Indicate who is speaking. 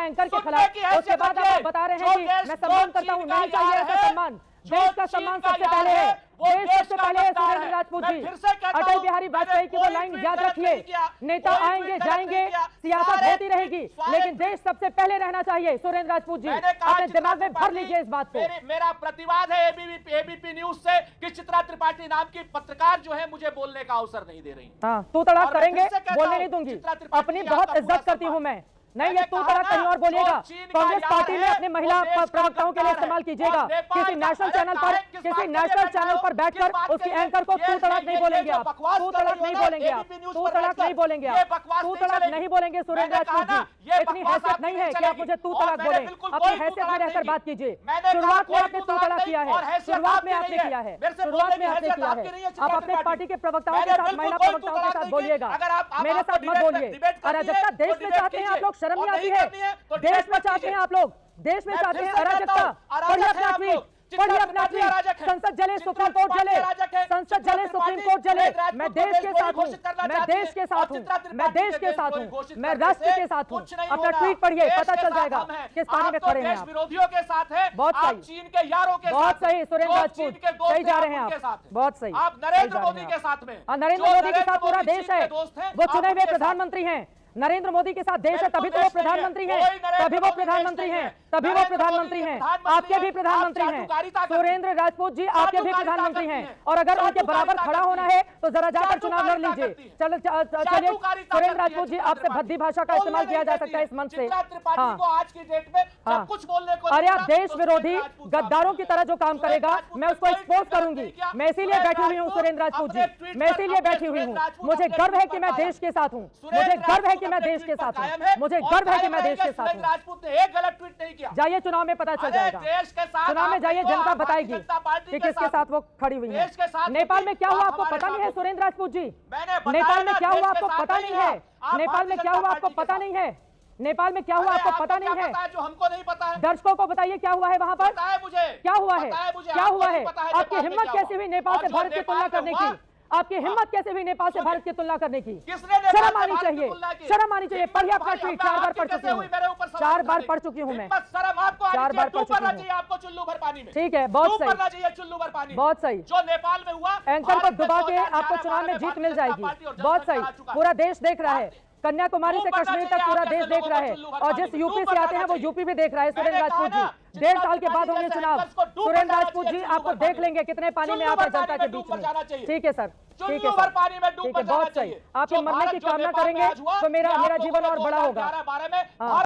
Speaker 1: Anchor के खिलाफ, उसके बाद आप बता रहे हैं कि मैं सम्मान करता हूं, नहीं चाहिए ऐसा सम्मान। देश का सम्मान सबसे पहले है, देश सबसे पहले है। सुरेंद्र राजपूत जी, अटल बिहारी वाजपेयी की वो लाइन याद रखिए, नेता आएंगे जाएंगे, सियासत होती रहेगी, लेकिन देश सबसे पहले रहना चाहिए। सुरेंद्र राजपूत जी, अपने दिमाग में भर लीजिए इस बात को।
Speaker 2: मेरा प्रतिवाद है एबीपी न्यूज से कि चित्रा त्रिपाठी नाम की पत्रकार जो है मुझे बोलने का अवसर नहीं दे रही।
Speaker 1: हाँ, तू तड़ाक करेंगे, बोलने नहीं दूंगी। अपनी बहुत इज्जत करती हूँ मैं, नहीं ये तू तड़ाक कहीं और बोलिएगा। कांग्रेस पार्टी में अपने महिला प्रवक्ताओं के लिए इस्तेमाल कीजिएगा। किसी नेशनल चैनल पर बैठकर उसकी एंकर को तू तड़ाक नहीं बोलेंगे आप, तू तड़ाक नहीं बोलेंगे आप, तू तड़ाक नहीं बोलेंगे आप, तू तड़ाक नहीं बोलेंगे। सुरेंद्र राजपूत जी, इतनी हैसियत नहीं है कि आप मुझे तू तड़ाक बोलें, अपनी हैसियत में रहकर बात कीजिए। शुरुआत में आपने तू तड़ाक किया है, शुरुआत में आपने किया है, शुरुआत में आपने किया है। आप अपने पार्टी के प्रवक्ताओं के साथ, महिला प्रवक्ताओं के साथ बोलिएगा, मेरे साथ मत बोलिए। अराजकता देश में चाहते हैं आप लोग, शर्म नहीं आती है? देश में चाहते हैं आप लोग, देश में चाहते हैं अराजकता। पढ़िए अपना ट्वीट, पढ़िए अपना ट्वीट। संसद जले, सुप्रीम कोर्ट जले, संसद जले, सुप्रीम कोर्ट जले। मैं देश के साथ हूँ, मैं देश के साथ हूँ, मैं देश के साथ हूँ, मैं राष्ट्र के साथ हूँ। अपना ट्वीट पढ़िए, पता चल जाएगा किस पानी में खड़े हैं आप।
Speaker 2: विरोधियों के साथ है,
Speaker 1: बहुत सही,
Speaker 2: चीन के यारों के साथ,
Speaker 1: बहुत सही। सुरेंद्र राजपूत सही जा रहे हैं आप, बहुत सही।
Speaker 2: आप नरेंद्र मोदी के साथ में,
Speaker 1: नरेंद्र मोदी के साथ पूरा देश है, वो चुने हुए प्रधानमंत्री हैं। नरेंद्र मोदी के साथ देश है, तभी तो वो प्रधानमंत्री हैं, तभी वो प्रधानमंत्री हैं, तभी वो प्रधानमंत्री हैं। आपके भी प्रधानमंत्री हैं सुरेंद्र राजपूत जी, आपके भी प्रधानमंत्री हैं। और अगर उनके बराबर खड़ा होना है तो जरा जाकर चुनाव लड़ लीजिए। चलिए सुरेंद्र राजपूत जी, आपसे भद्दी भाषा का इस्तेमाल किया जा सकता है इस मंच से। हाँ,
Speaker 2: आज की डेट में सब कुछ बोलने को,
Speaker 1: अरे आप देश विरोधी गद्दारों की तरह जो काम करेगा मैं उसको एक्सपोज करूंगी। मैं इसीलिए बैठी हुई हूँ सुरेंद्र राजपूत जी, मैं इसीलिए बैठी हुई हूँ। मुझे गर्व है कि मैं देश के साथ हूँ, मुझे गर्व है कि मैं देश के साथ हूँ, मुझे गर्व है कि मैं देश के साथ हूँ।
Speaker 2: राजपूत ने एक गलत ट्वीट नहीं किया।
Speaker 1: जाइए चुनाव में पता चल जाएगा,
Speaker 2: देश के साथ
Speaker 1: चुनाव में जाइए, जनता बताएगी कि किसके साथ वो खड़ी हुई है। नेपाल में क्या हुआ आपको पता नहीं है सुरेंद्र राजपूत जी? नेपाल में क्या हुआ आपको पता नहीं है? नेपाल में क्या हुआ आपको पता नहीं है? नेपाल में क्या हुआ आपको पता नहीं है?
Speaker 2: जो हमको नहीं पता है,
Speaker 1: दर्शकों को बताइए क्या हुआ है वहां पर,
Speaker 2: मुझे
Speaker 1: क्या हुआ है, क्या हुआ है? आपकी हिम्मत कैसे हुई नेपाल से भारत की तुलना करने की? आपकी हिम्मत कैसे हुई नेपाल से भारत की तुलना करने की? शर्म आनी चाहिए, शर्म आनी चाहिए। पढ़िए अपना ट्वीट, 4 बार पढ़ चुकी हूँ, 4 बार पढ़ चुकी हूँ मैं, 4 बार पढ़ चुकी हूँ।
Speaker 2: आपको चुल्लू भर पानी में,
Speaker 1: ठीक है, बहुत सही,
Speaker 2: चुल्लू भर पानी,
Speaker 1: बहुत सही।
Speaker 2: जो नेपाल में हुआ,
Speaker 1: एंकर को दबा के आपको चुनाव में जीत मिल जाएगी, बहुत सही। पूरा देश देख रहा है, कन्याकुमारी से कश्मीर तक पूरा देश देख रहा है, और जिस यूपी से आते हैं वो यूपी भी देख रहा है। सुरेंद्र राजपूत जी, 1.5 साल के बाद होंगे चुनाव। सुरेंद्र राजपूत जी, आपको देख लेंगे कितने पानी में आप जनता के बीच में। ठीक है सर, ठीक है सर, ठीक है, बहुत सही। आपके मरने की कामना करेंगे तो मेरा जीवन और बड़ा होगा।